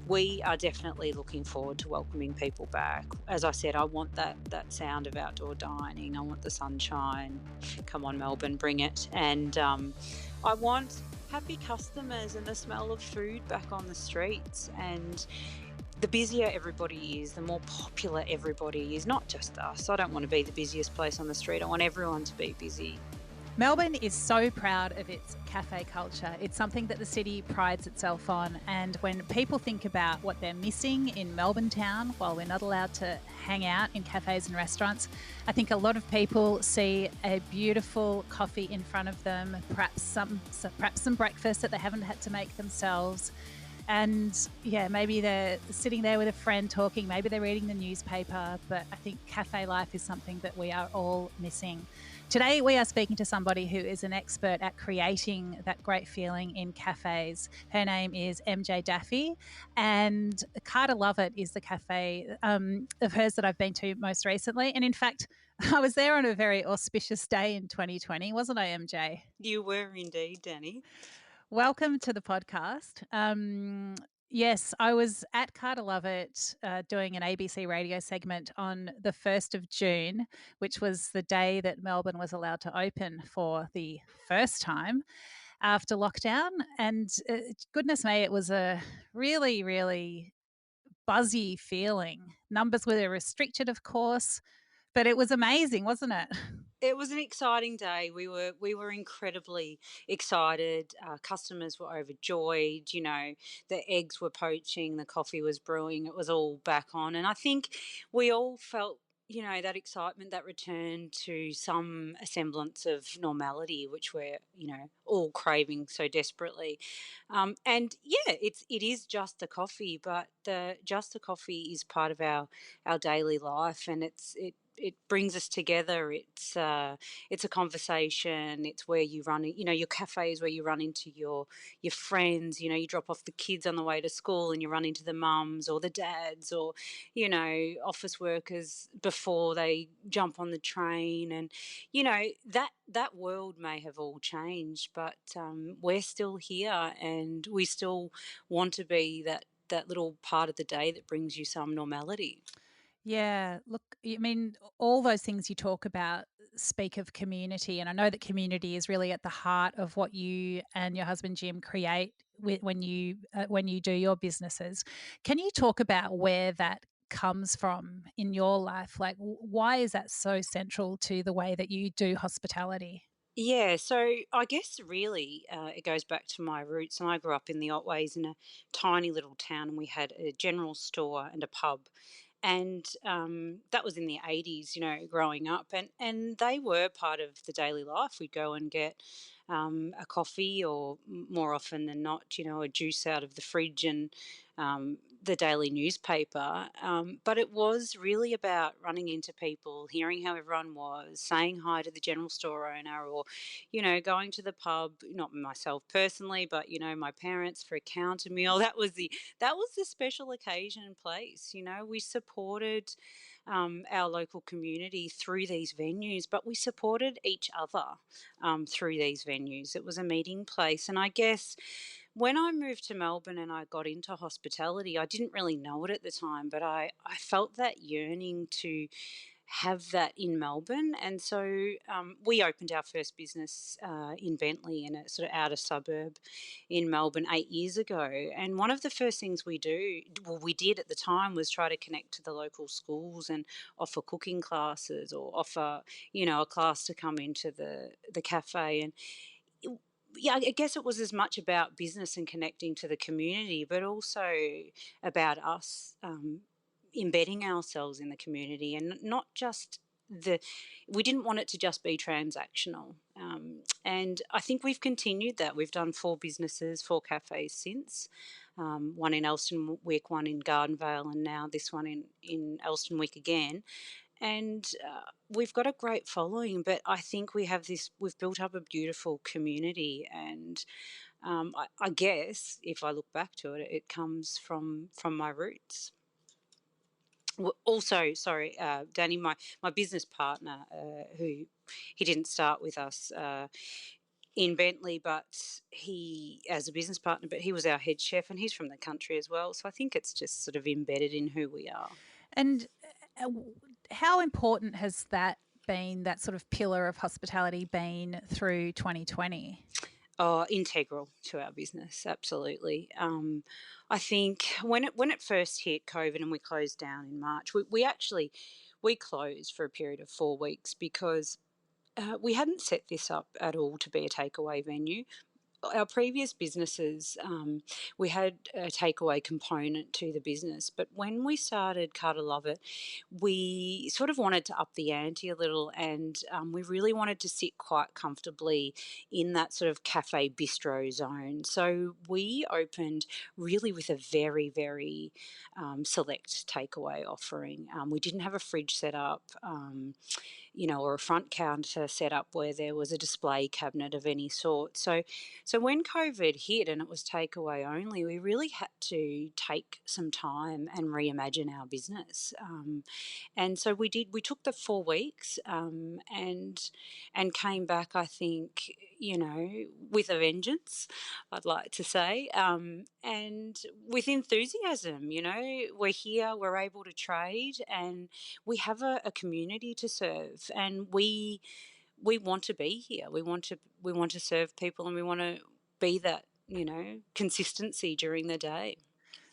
we are definitely looking forward to welcoming people back. As I said, I want that sound of outdoor dining. I want the sunshine. Come on, Melbourne, bring it. And I want happy customers and the smell of food back on the streets. And the busier everybody is, the more popular everybody is, not just us. I don't want to be the busiest place on the street. I want everyone to be busy. Melbourne is so proud of its cafe culture. It's something that the city prides itself on. And when people think about what they're missing in Melbourne town while we're not allowed to hang out in cafes and restaurants, I think a lot of people see a beautiful coffee in front of them, perhaps some breakfast that they haven't had to make themselves. And yeah, maybe they're sitting there with a friend talking, maybe they're reading the newspaper, but I think cafe life is something that we are all missing. Today, we are speaking to somebody who is an expert at creating that great feeling in cafes. Her name is MJ Daffy, and Carter Lovett is the cafe of hers that I've been to most recently. And in fact, I was there on a very auspicious day in 2020, wasn't I, MJ? You were indeed, Dani. Welcome to the podcast. Yes, I was at Carter Lovett doing an ABC radio segment on the 1st of June, which was the day that Melbourne was allowed to open for the first time after lockdown. And goodness me, it was a really, really buzzy feeling. Numbers were restricted, of course, but it was amazing, wasn't it? It was an exciting day. We were incredibly excited. Customers were overjoyed. You know, the eggs were poaching, the coffee was brewing. It was all back on, and I think we all felt, you know, that excitement, that return to some semblance of normality, which we're, you know, all craving so desperately. And yeah, it is just the coffee, but the just the coffee is part of our daily life, and it brings us together. It's a conversation. It's where you run, you know, your cafe is where you run into your friends. You know, you drop off the kids on the way to school, and you run into the mums or the dads, or, you know, office workers before they jump on the train. And you know, that world may have all changed, but we're still here, and we still want to be that little part of the day that brings you some normality. Yeah, look, I mean, all those things you talk about speak of community, and I know that community is really at the heart of what you and your husband Jim create when you do your businesses. Can you talk about where that comes from in your life? Like, why is that so central to the way that you do hospitality? Yeah, so I guess really it goes back to my roots. And I grew up in the Otways in a tiny little town, and we had a general store and a pub. And that was in the 80s, you know, growing up. And they were part of the daily life. We'd go and get a coffee, or more often than not, you know, a juice out of the fridge, and the daily newspaper. But it was really about running into people, hearing how everyone was, saying hi to the general store owner, or, you know, going to the pub, not myself personally, but, you know, my parents for a counter meal. That was the special occasion place. You know, we supported our local community through these venues, but we supported each other through these venues. It was a meeting place. And I guess when I moved to Melbourne and I got into hospitality, I didn't really know it at the time, but I felt that yearning to have that in Melbourne. And so we opened our first business in Bentley, in a sort of outer suburb in Melbourne 8 years ago. And one of the first things we did at the time, was try to connect to the local schools and offer cooking classes, or offer, you know, a class to come into the cafe. And yeah, I guess it was as much about business and connecting to the community, but also about us embedding ourselves in the community, and not just we didn't want it to just be transactional. And I think we've continued that. We've done 4 businesses, 4 cafes since, one in Elsternwick, one in Gardenvale, and now this one in Elsternwick again. And we've got a great following, but I think we've built up a beautiful community. And I guess if I look back to it, it comes from my roots. Also, sorry, Dani, my business partner, who he didn't start with us. in Bentley, but he, as a business partner, but he was our head chef and he's from the country as well. So I think it's just sort of embedded in who we are. And how important has that been, that sort of pillar of hospitality, been through 2020? Oh, integral to our business, absolutely. I think when it first hit COVID and we closed down in March, we actually we closed for a period of 4 weeks because we hadn't set this up at all to be a takeaway venue. Our previous businesses, we had a takeaway component to the business, but when we started Carter Lovett, we sort of wanted to up the ante a little, and we really wanted to sit quite comfortably in that sort of cafe bistro zone. So we opened really with a very, very select takeaway offering. We didn't have a fridge set up. Or a front counter set up where there was a display cabinet of any sort. So when COVID hit and it was takeaway only, we really had to take some time and reimagine our business. And so we did. We took the 4 weeks and came back. I think with a vengeance. I'd like to say, and with enthusiasm. We're here. We're able to trade, and we have a community to serve, and we want to be here. We want to serve people, and we want to be that consistency during the day.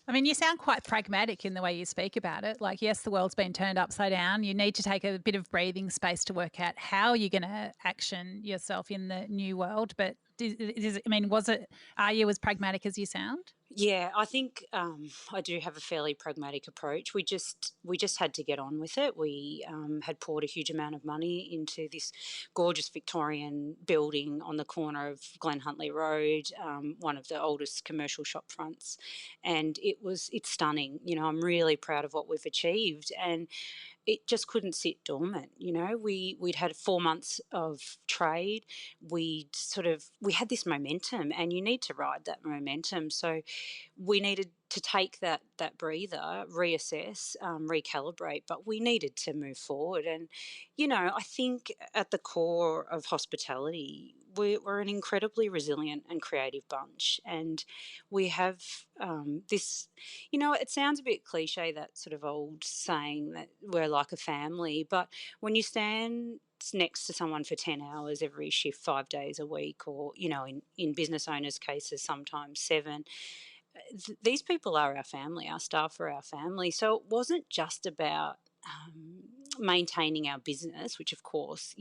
I mean, you sound quite pragmatic in the way you speak about it. Like, yes, the world's been turned upside down. You need to take a bit of breathing space to work out how you're going to action yourself in the new world. But are you as pragmatic as you sound? Yeah, I think I do have a fairly pragmatic approach. We just had to get on with it. We had poured a huge amount of money into this gorgeous Victorian building on the corner of Glen Huntly Road, one of the oldest commercial shop fronts, and it's stunning. I'm really proud of what we've achieved, and it just couldn't sit dormant. We'd had 4 months of trade. We had this momentum, and you need to ride that momentum. So we needed to take that breather, reassess, recalibrate, but we needed to move forward. And I think at the core of hospitality, we're an incredibly resilient and creative bunch, and we have this. It sounds a bit cliche, that sort of old saying that we're like a family, but when you stand next to someone for 10 hours every shift 5 days a week, or in business owners cases sometimes 7, these people are our family, our staff are our family. So it wasn't just about maintaining our business, which of course,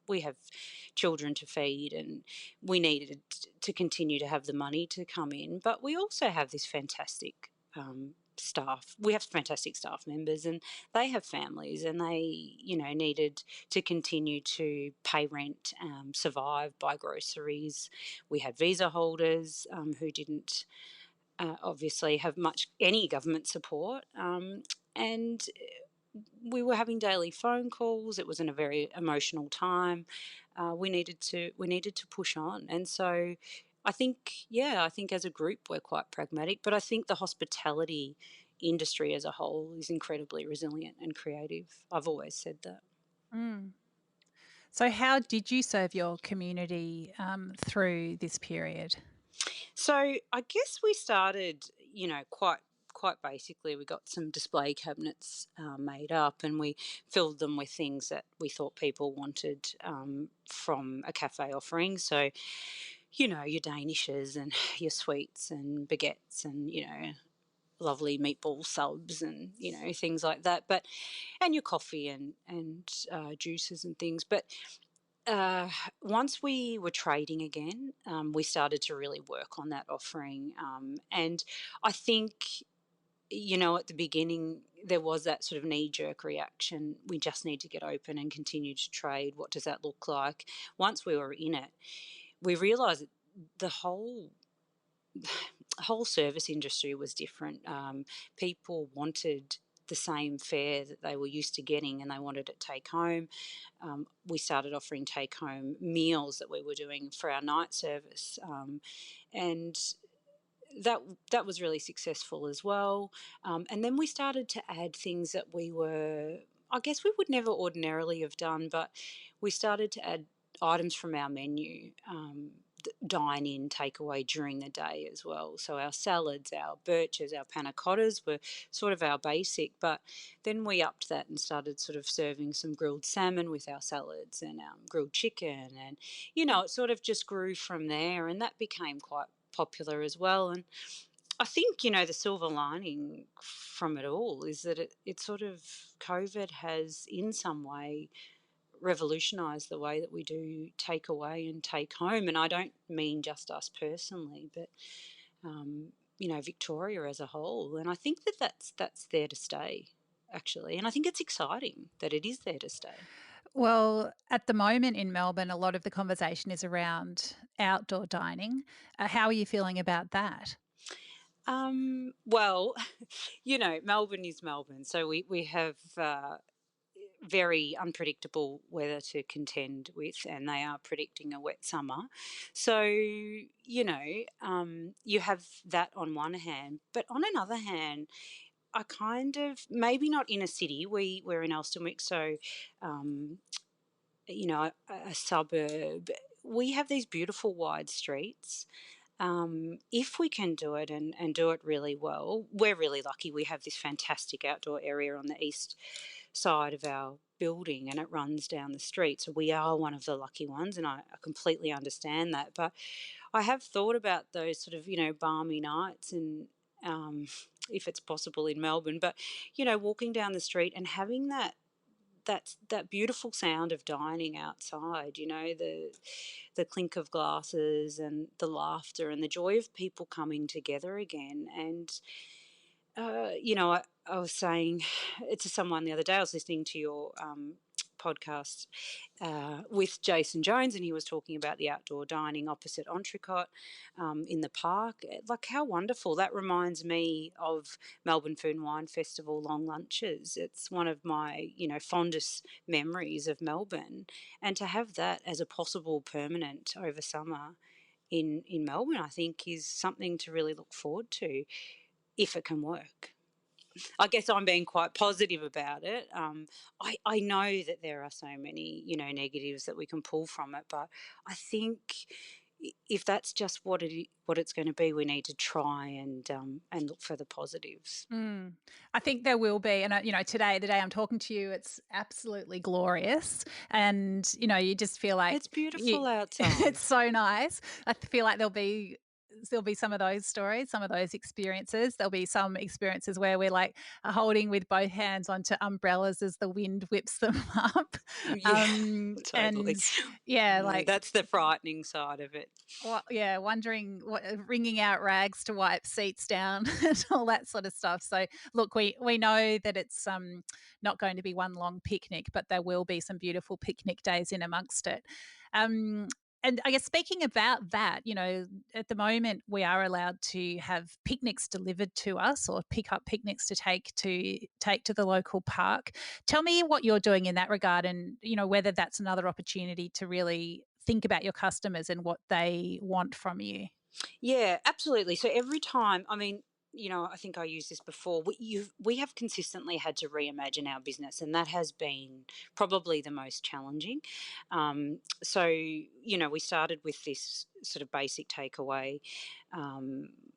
we have children to feed and we needed to continue to have the money to come in, but we also have this fantastic staff. We have fantastic staff members, and they have families, and they needed to continue to pay rent, survive, buy groceries. We had visa holders who didn't obviously have any government support, and we were having daily phone calls. It was in a very emotional time. We needed to push on, and so I think as a group we're quite pragmatic, but I think the hospitality industry as a whole is incredibly resilient and creative. I've always said that. Mm. So how did you serve your community through this period? So I guess we started, quite basically. We got some display cabinets made up, and we filled them with things that we thought people wanted from a cafe offering. So, your danishes and your sweets and baguettes and lovely meatball subs and things like that. But and your coffee and juices and things. But once we were trading again, we started to really work on that offering. And I think, at the beginning, there was that sort of knee jerk reaction. We just need to get open and continue to trade. What does that look like? Once we were in it, we realised that the whole service industry was different. People wanted the same fare that they were used to getting, and they wanted it take home. We started offering take home meals that we were doing for our night service, and that was really successful as well. And then we started to add things that I guess we would never ordinarily have done, but we started to add items from our menu dine-in takeaway during the day as well. So our salads, our birches, our panna cottas were sort of our basic, but then we upped that and started sort of serving some grilled salmon with our salads and grilled chicken, and it sort of just grew from there, and that became quite popular as well. And I think, the silver lining from it all is that it sort of, COVID has in some way revolutionised the way that we do take away and take home. And I don't mean just us personally, but, Victoria as a whole. And I think that that's there to stay, actually. And I think it's exciting that it is there to stay. Well, at the moment in Melbourne, a lot of the conversation is around outdoor dining. How are you feeling about that? Well, Melbourne is Melbourne. So we have very unpredictable weather to contend with, and they are predicting a wet summer. So, you have that on one hand, but on another hand, I kind of, maybe not in a city. We're in Elsternwick, so um, a suburb. We have these beautiful wide streets. If we can do it and do it really well, we're really lucky. We have this fantastic outdoor area on the east side of our building, and it runs down the street. So we are one of the lucky ones, and I completely understand that. But I have thought about those sort of, balmy nights, and if it's possible in Melbourne, but, walking down the street and having that beautiful sound of dining outside, the clink of glasses and the laughter and the joy of people coming together again. And I was saying it to someone the other day. I was listening to your podcast with Jason Jones, and he was talking about the outdoor dining opposite Entrecote in the park. Like, how wonderful. That reminds me of Melbourne Food and Wine Festival long lunches. It's one of my, fondest memories of Melbourne. And to have that as a possible permanent over summer in Melbourne, I think is something to really look forward to if it can work. I guess I'm being quite positive about it. I know that there are so many, negatives that we can pull from it, but I think if that's just what it's going to be, we need to try and look for the positives. Mm. I think there will be. And, today, the day I'm talking to you, it's absolutely glorious. And, you just feel like It's beautiful it's outside. so nice. I feel like there'll be some of those stories, some of those experiences. There'll be some experiences where we're like holding with both hands onto umbrellas as the wind whips them up. Yeah, totally. And yeah, Yeah, like that's the frightening side of it. yeah, wondering wringing out rags to wipe seats down and all that sort of stuff. So, look, we know that it's not going to be one long picnic, but there will be some beautiful picnic days in amongst it. Um, and I guess speaking about that, at the moment we are allowed to have picnics delivered to us or pick up picnics to take to the local park. Tell me what you're doing in that regard, and whether that's another opportunity to really think about your customers and what they want from you. Yeah, absolutely. So every time, I mean, I think I used this before. We have consistently had to reimagine our business, and that has been probably the most challenging. So we started with this sort of basic takeaway,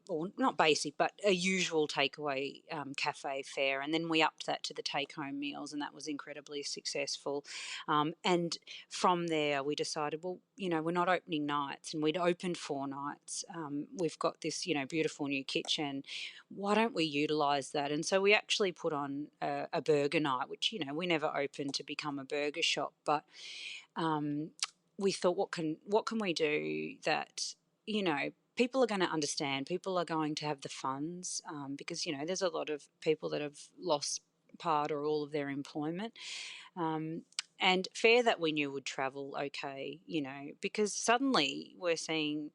or not basic, but a usual takeaway cafe fare, and then we upped that to the take-home meals, and that was incredibly successful. And from there, we decided, well, we're not opening nights, and we'd opened 4 nights. We've got this, beautiful new kitchen. Why don't we utilise that? And so we actually put on a burger night, which, we never opened to become a burger shop, but we thought, what can we do that, people are going to understand, people are going to have the funds, because, there's a lot of people that have lost part or all of their employment. And fare that we knew would travel okay, because suddenly we're seeing,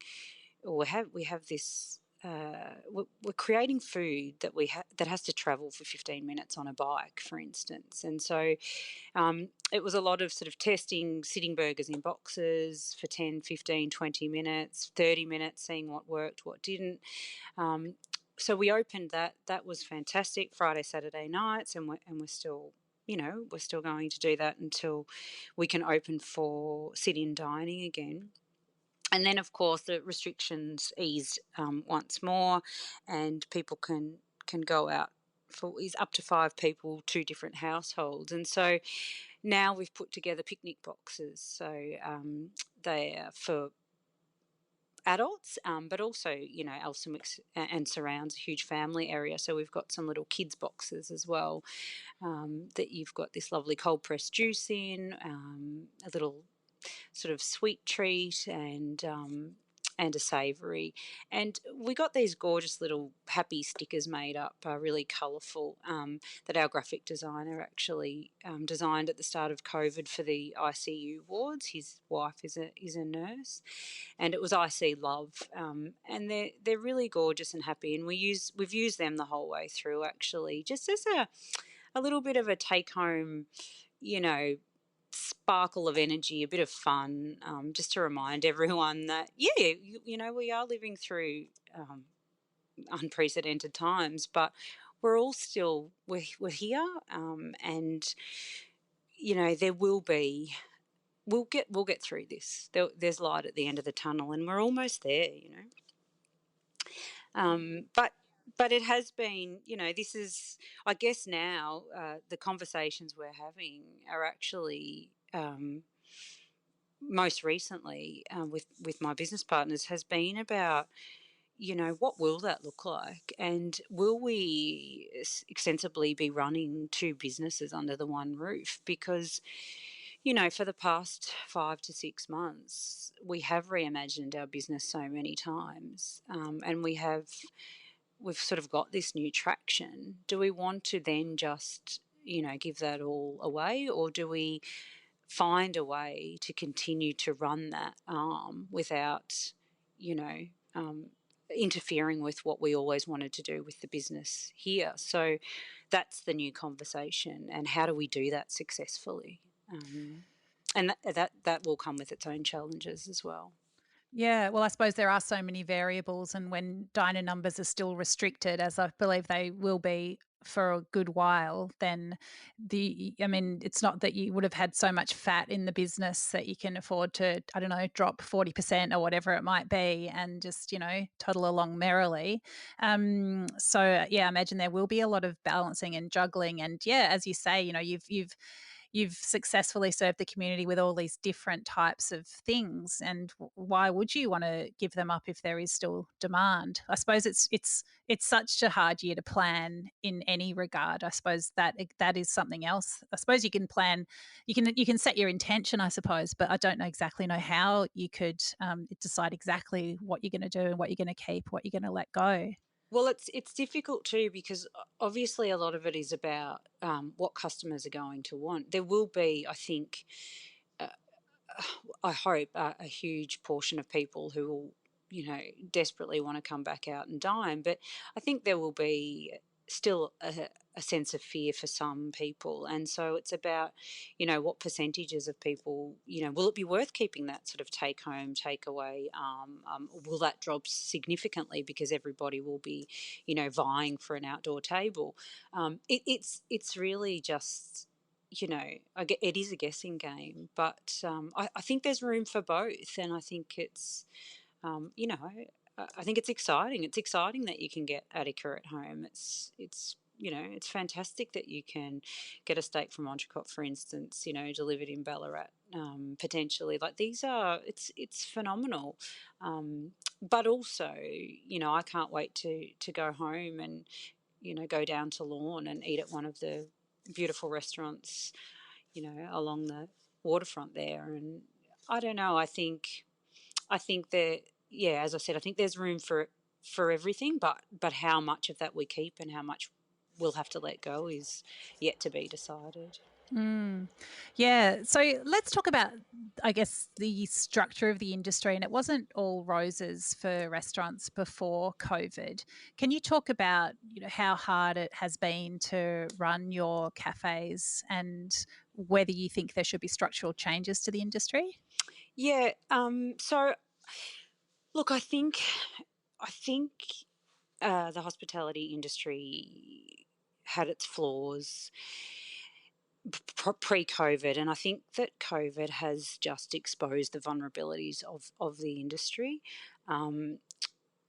or we have this. We're creating food that has to travel for 15 minutes on a bike, for instance, and so it was a lot of sort of testing, sitting burgers in boxes for 10, 15, 20 minutes, 30 minutes, seeing what worked, what didn't. So we opened that. That was fantastic. Friday, Saturday nights, and we're still, we're still going to do that until we can open for sit-in dining again. And then, of course, the restrictions eased once more, and people can go out for is up to 5 people, 2 different households. And so now we've put together picnic boxes. So they are for adults, but also, Elsternwick and surrounds a huge family area. So we've got some little kids boxes as well, that you've got this lovely cold pressed juice in, a little sort of sweet treat, and a savoury. And we got these gorgeous little happy stickers made up, really colourful, that our graphic designer actually designed at the start of COVID for the ICU wards. His wife is a nurse, and it was I See Love, and they're really gorgeous and happy. And we've used them the whole way through, actually, just as a little bit of a take home, you know, sparkle of energy, a bit of fun, just to remind everyone that, yeah, we are living through unprecedented times, but we're all still we're here, and there will be we'll get through this. There's light at the end of the tunnel, and we're almost there. But it has been, this is, I guess now, the conversations we're having are actually, most recently, with my business partners, has been about, what will that look like, and will we extensively be running 2 businesses under the one roof? Because, for the past 5 to 6 months, we have reimagined our business so many times, and we've sort of got this new traction. Do we want to then just, give that all away, or do we find a way to continue to run that without, you know, um, interfering with what we always wanted to do with the business here? So that's the new conversation, and how do we do that successfully? And that will come with its own challenges as well. Yeah, well, I suppose there are so many variables, and when diner numbers are still restricted, as I believe they will be for a good while, then I mean, it's not that you would have had so much fat in the business that you can afford to, I don't know, drop 40% or whatever it might be and just, toddle along merrily. So yeah, I imagine there will be a lot of balancing and juggling. And yeah, as you say, you've successfully served the community with all these different types of things, and why would you want to give them up if there is still demand? I suppose it's such a hard year to plan in any regard. I suppose that is something else. I suppose you can plan, you can set your intention, I suppose, but I don't exactly know how you could decide exactly what you're going to do and what you're going to keep, what you're going to let go. Well, it's difficult too, because obviously a lot of it is about what customers are going to want. There will be, I think, I hope, a huge portion of people who will, desperately want to come back out and dine. But I think there will be still a sense of fear for some people. And so it's about, what percentages of people, will it be worth keeping that sort of take home, takeaway? Will that drop significantly because everybody will be, vying for an outdoor table? It's really just, it is a guessing game, but I think there's room for both, and I think it's, I think it's exciting. It's exciting that you can get Attica at home. It's fantastic that you can get a steak from Entrecote, for instance, delivered in Ballarat, potentially. Like, it's phenomenal. But also, I can't wait to go home and, go down to Lorne and eat at one of the beautiful restaurants, along the waterfront there. And I don't know. I think that, yeah, as I said, I think there's room for everything, but how much of that we keep and how much we'll have to let go is yet to be decided. Mm. Yeah. So let's talk about, I guess, the structure of the industry. And it wasn't all roses for restaurants before COVID. Can you talk about, how hard it has been to run your cafes and whether you think there should be structural changes to the industry? Yeah. So look, I think the hospitality industry had its flaws. pre-COVID, and I think that COVID has just exposed the vulnerabilities of the industry. Um,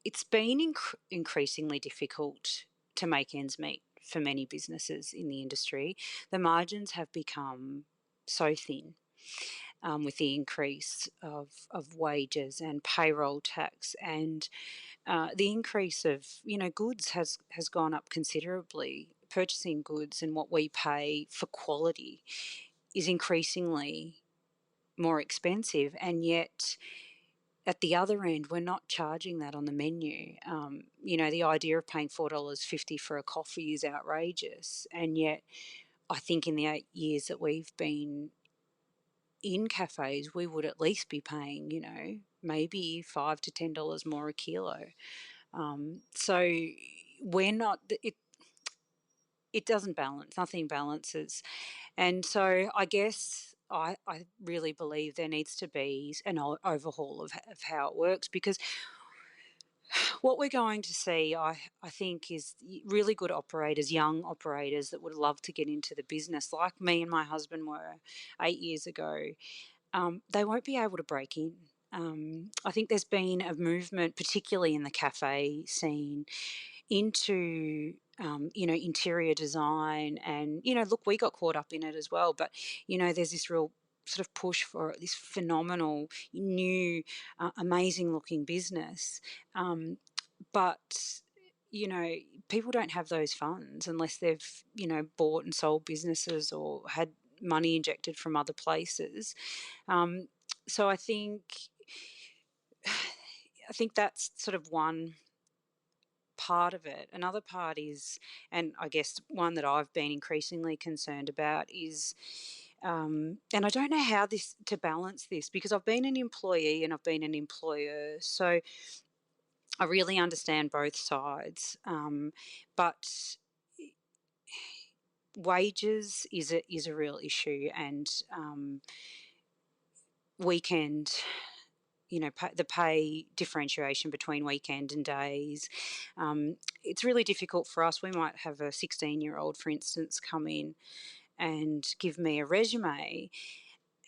it's been increasingly difficult to make ends meet for many businesses in the industry. The margins have become so thin, with the increase of wages and payroll tax, and the increase of goods has gone up considerably. Purchasing goods and what we pay for quality is increasingly more expensive, and yet at the other end, we're not charging that on the menu. The idea of paying $4.50 for a coffee is outrageous, and yet I think in the 8 years that we've been in cafes, we would at least be paying, maybe $5 to $10 more a kilo. So we're not. It doesn't balance. Nothing balances. And so I guess I really believe there needs to be an overhaul of how it works, because what we're going to see, I think, is really good operators, young operators that would love to get into the business, like me and my husband were 8 years ago. They won't be able to break in. I think there's been a movement, particularly in the cafe scene, into interior design, and look, we got caught up in it as well, but there's this real sort of push for this phenomenal new amazing looking business, but people don't have those funds unless they've bought and sold businesses or had money injected from other places. So I think that's sort of one part of it. Another part is, and I guess one that I've been increasingly concerned about is, and I don't know how to balance this, because I've been an employee and I've been an employer, so I really understand both sides. But wages is a real issue, and weekend, the pay differentiation between weekend and days. It's really difficult for us. We might have a 16-year-old, for instance, come in and give me a resume,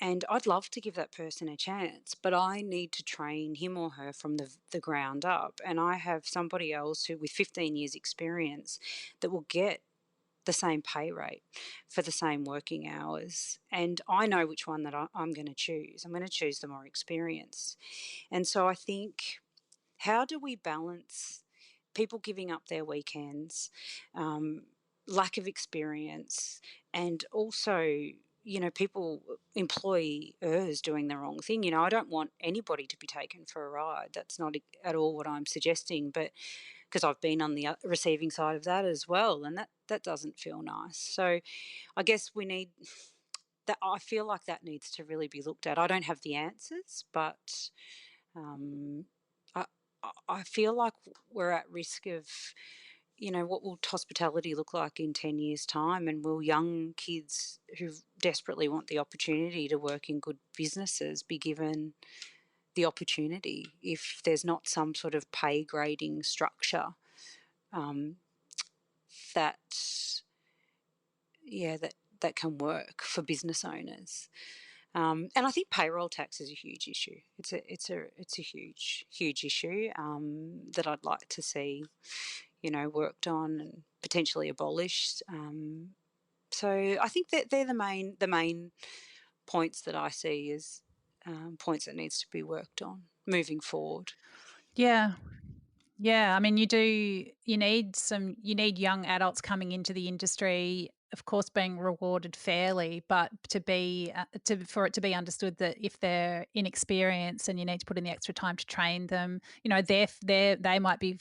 and I'd love to give that person a chance, but I need to train him or her from the ground up. And I have somebody else who, with 15 years experience, that will get the same pay rate for the same working hours. And I know which one that I'm going to choose. I'm going to choose the more experienced. And so I think, how do we balance people giving up their weekends, lack of experience, and also, people, employers doing the wrong thing? I don't want anybody to be taken for a ride. That's not at all what I'm suggesting, but because I've been on the receiving side of that as well, and that doesn't feel nice. So I guess we need that. I feel like that needs to really be looked at. I don't have the answers, but um, I, I feel like we're at risk of, what will hospitality look like in 10 years' time? And will young kids who desperately want the opportunity to work in good businesses be given the opportunity if there's not some sort of pay grading structure, um, that, yeah, that can work for business owners? And I think payroll tax is a huge issue. It's a huge issue, that I'd like to see, worked on and potentially abolished. So I think that they're the main points that I see as, points that needs to be worked on moving forward. Yeah. Yeah, I mean, you need young adults coming into the industry, of course, being rewarded fairly, but for it to be understood that if they're inexperienced and you need to put in the extra time to train them, they might be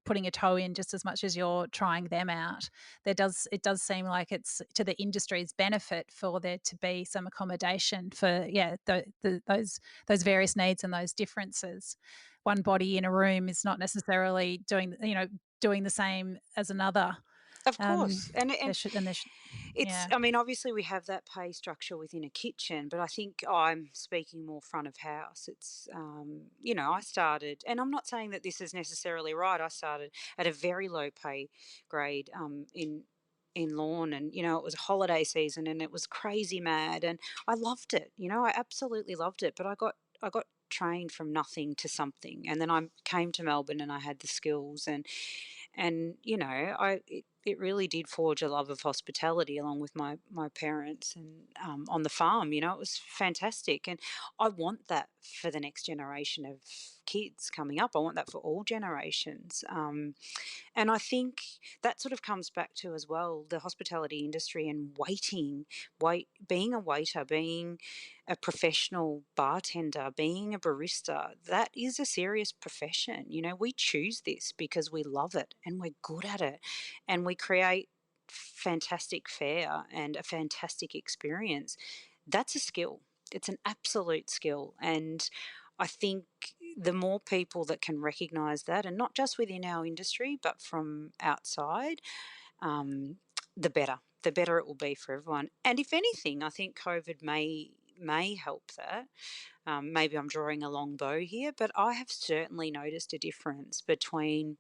putting a toe in just as much as you're trying them out. It does seem like it's to the industry's benefit for there to be some accommodation for those various needs and those differences. One body in a room is not necessarily doing the same as another. Of course, There should and there should, it's, yeah. I mean, obviously we have that pay structure within a kitchen, but I think I'm speaking more front of house. It's, I started, and I'm not saying that this is necessarily right. I started at a very low pay grade, in in Lorne, and it was a holiday season and it was crazy mad, and I loved it. I absolutely loved it, but I got trained from nothing to something, and then I came to Melbourne and I had the skills, and it really did forge a love of hospitality along with my parents, and on the farm. It was fantastic, and I want that for the next generation of kids coming up. I want that for all generations. And I think that sort of comes back to as well the hospitality industry and being a waiter, being a professional bartender, being a barista. That is a serious profession. We choose this because we love it and we're good at it, and we create fantastic fare and a fantastic experience. That's a skill. It's an absolute skill. And I think the more people that can recognize that, and not just within our industry, but from outside, um, the better. The better it will be for everyone. And if anything, I think COVID may help that. Maybe I'm drawing a long bow here, but I have certainly noticed a difference between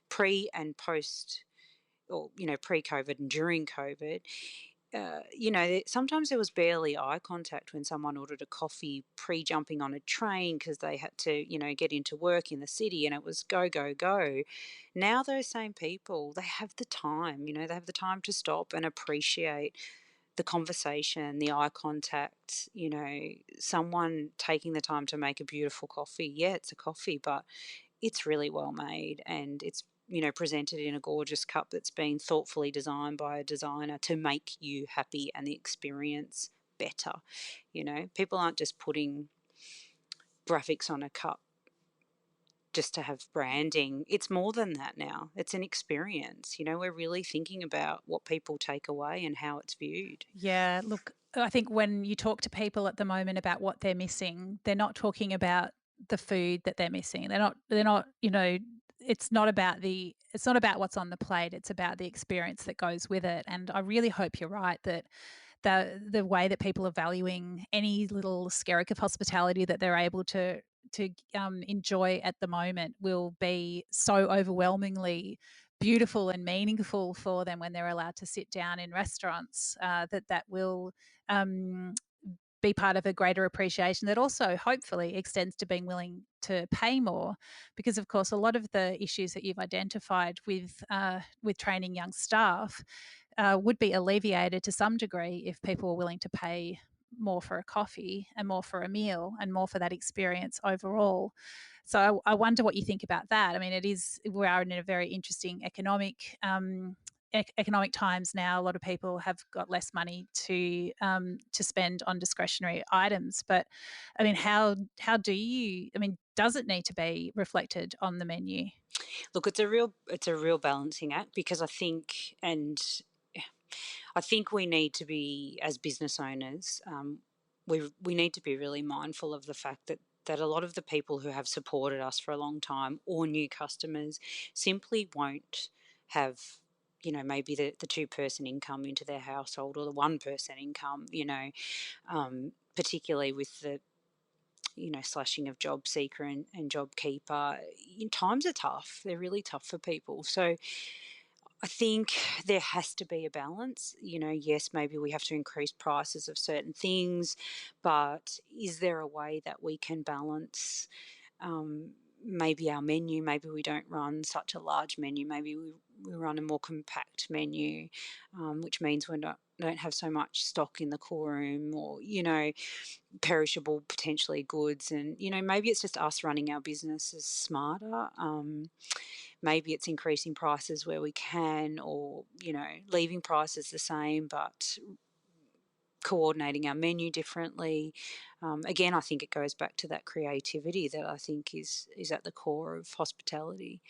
pre and post, or pre-COVID and during COVID. Sometimes there was barely eye contact when someone ordered a coffee pre-jumping on a train because they had to, get into work in the city, and it was go, go, go. Now those same people, they have the time, they have the time to stop and appreciate the conversation, the eye contact, someone taking the time to make a beautiful coffee. Yeah, it's a coffee, but it's really well made, and it's presented in a gorgeous cup that's been thoughtfully designed by a designer to make you happy and the experience better. People aren't just putting graphics on a cup just to have branding. It's more than that now. It's an experience. We're really thinking about what people take away and how it's viewed. Yeah, look, I think when you talk to people at the moment about what they're missing, they're not talking about the food that they're missing. They're not, it's not about what's on the plate, it's about the experience that goes with it. And I really hope you're right that the way that people are valuing any little skerrick of hospitality that they're able to enjoy at the moment will be so overwhelmingly beautiful and meaningful for them when they're allowed to sit down in restaurants, that will be part of a greater appreciation that also hopefully extends to being willing to pay more, because of course a lot of the issues that you've identified with training young staff would be alleviated to some degree if people were willing to pay more for a coffee and more for a meal and more for that experience overall. So I wonder what you think about that. I mean, we are in a very interesting economic times now. A lot of people have got less money to spend on discretionary items. But I mean, does it need to be reflected on the menu? Look, it's a real balancing act, because I think we need to be, as business owners, we need to be really mindful of the fact that a lot of the people who have supported us for a long time, or new customers, simply won't have, maybe the two-person income into their household, or the one-person income, particularly with the slashing of job seeker and job keeper. Times are tough. They're really tough for people. So I think there has to be a balance. Yes, maybe we have to increase prices of certain things, but is there a way that we can balance maybe our menu? Maybe we don't run such a large menu. Maybe we run a more compact menu, which means we don't have so much stock in the core room, or, perishable potentially goods. And, maybe it's just us running our businesses smarter. Maybe it's increasing prices where we can, or, leaving prices the same, but coordinating our menu differently. Again, I think it goes back to that creativity that I think is at the core of hospitality.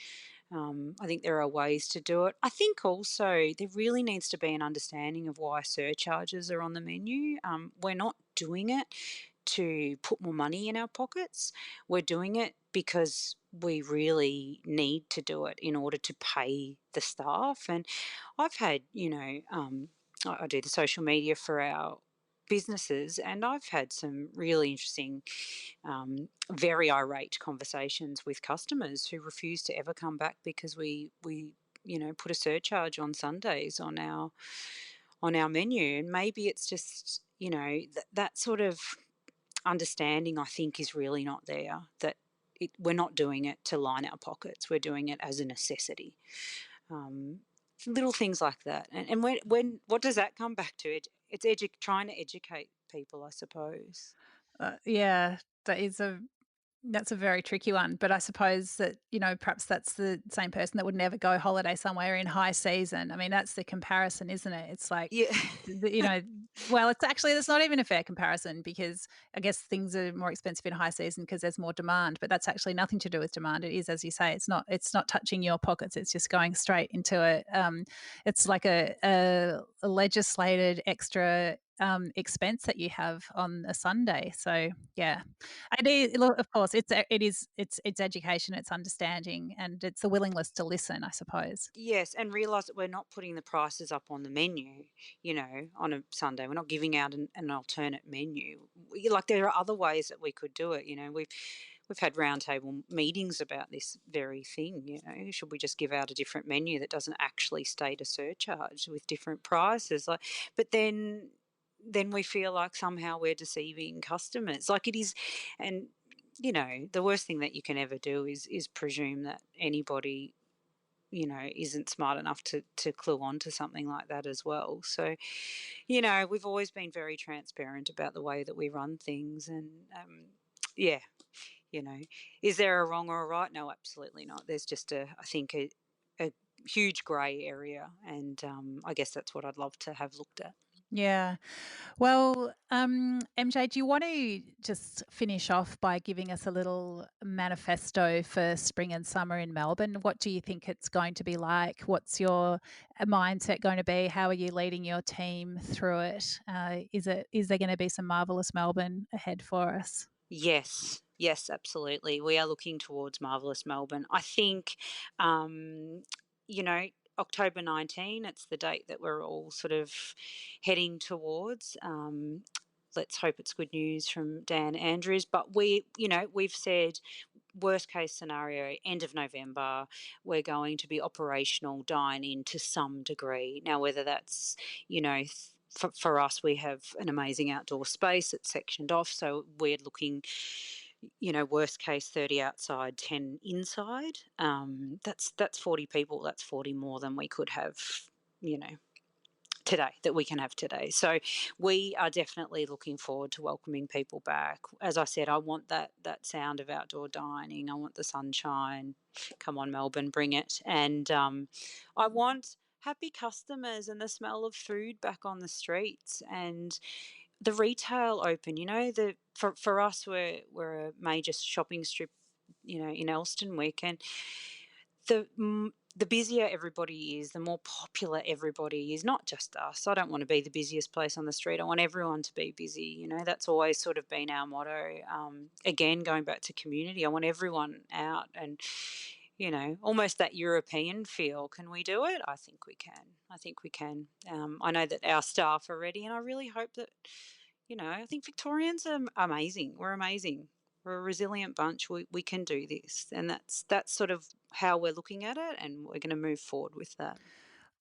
I think there are ways to do it. I think also there really needs to be an understanding of why surcharges are on the menu. We're not doing it to put more money in our pockets. We're doing it because we really need to do it in order to pay the staff. And I've had, I do the social media for our businesses, and I've had some really interesting, very irate conversations with customers who refuse to ever come back because we put a surcharge on Sundays on our menu. And maybe it's just, that sort of understanding, I think, is really not there, that we're not doing it to line our pockets. We're doing it as a necessity. Little things like that. And when what does that come back to? It's trying to educate people, I suppose. Yeah, that is that's a very tricky one, but I suppose that, perhaps that's the same person that would never go holiday somewhere in high season. I mean, that's the comparison, isn't it? It's like, Yeah. you know, well, it's not even a fair comparison, because I guess things are more expensive in high season because there's more demand, but that's actually nothing to do with demand. It is, as you say, it's not touching your pockets. It's just going straight into it's like a legislated extra expense that you have on a Sunday. So yeah, it is, look, of course, it's education, it's understanding, and it's a willingness to listen, I suppose. Yes, and realise that we're not putting the prices up on the menu, on a Sunday. We're not giving out an alternate menu. Like, there are other ways that we could do it. We've had roundtable meetings about this very thing. Should we just give out a different menu that doesn't actually state a surcharge with different prices? Like, but then we feel like somehow we're deceiving customers. Like, it is, and the worst thing that you can ever do is presume that anybody isn't smart enough to clue on to something like that as well. So, we've always been very transparent about the way that we run things. And, yeah, is there a wrong or a right? No, absolutely not. There's just I think, a huge grey area. And I guess that's what I'd love to have looked at. Yeah. Well, MJ, do you want to just finish off by giving us a little manifesto for spring and summer in Melbourne? What do you think it's going to be like? What's your mindset going to be? How are you leading your team through it? Is there going to be some marvelous Melbourne ahead for us? Yes, absolutely. We are looking towards marvellous Melbourne. I think, you know, October 19, it's the date that we're all sort of heading towards. Let's hope it's good news from Dan Andrews. But we've said worst case scenario, end of November, we're going to be operational dine-in to some degree. Now, whether that's, for us, we have an amazing outdoor space that's sectioned off, so we're looking, worst case 30 outside, 10 inside. That's 40 people. That's 40 more than we could have, today, that we can have today. So we are definitely looking forward to welcoming people back. As I said, I want that sound of outdoor dining. I want the sunshine. Come on, Melbourne, bring it. And I want happy customers and the smell of food back on the streets, and the retail open. For us, we're a major shopping strip, in Elsternwick, and the busier everybody is, the more popular everybody is, not just us. I don't want to be the busiest place on the street. I want everyone to be busy. That's always sort of been our motto. Again, going back to community, I want everyone out and, almost that European feel. Can we do it? I think we can. I know that our staff are ready, and I really hope that, I think Victorians are amazing. We're amazing. We're a resilient bunch. We can do this, and that's sort of how we're looking at it, and we're going to move forward with that.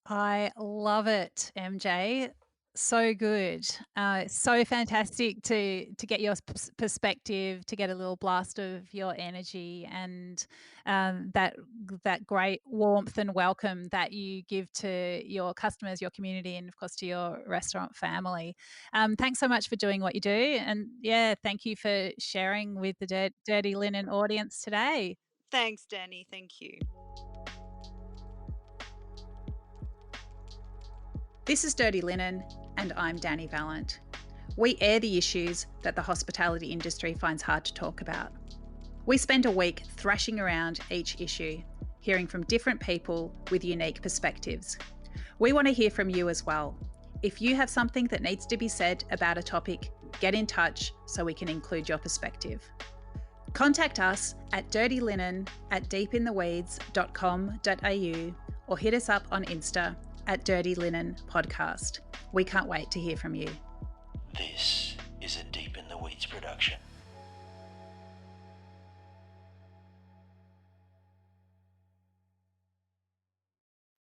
I love it, MJ. So good. So fantastic to get your perspective, to get a little blast of your energy, and that great warmth and welcome that you give to your customers, your community, and of course to your restaurant family. Thanks so much for doing what you do, and yeah, thank you for sharing with the Dirty Linen audience today. Thanks, Dani. Thank you. This is Dirty Linen, and I'm Dani Valent. We air the issues that the hospitality industry finds hard to talk about. We spend a week thrashing around each issue, hearing from different people with unique perspectives. We want to hear from you as well. If you have something that needs to be said about a topic, get in touch so we can include your perspective. Contact us at dirtylinen@deepintheweeds.com.au or hit us up on Insta at Dirty Linen Podcast. We can't wait to hear from you. This is a Deep in the Weeds production.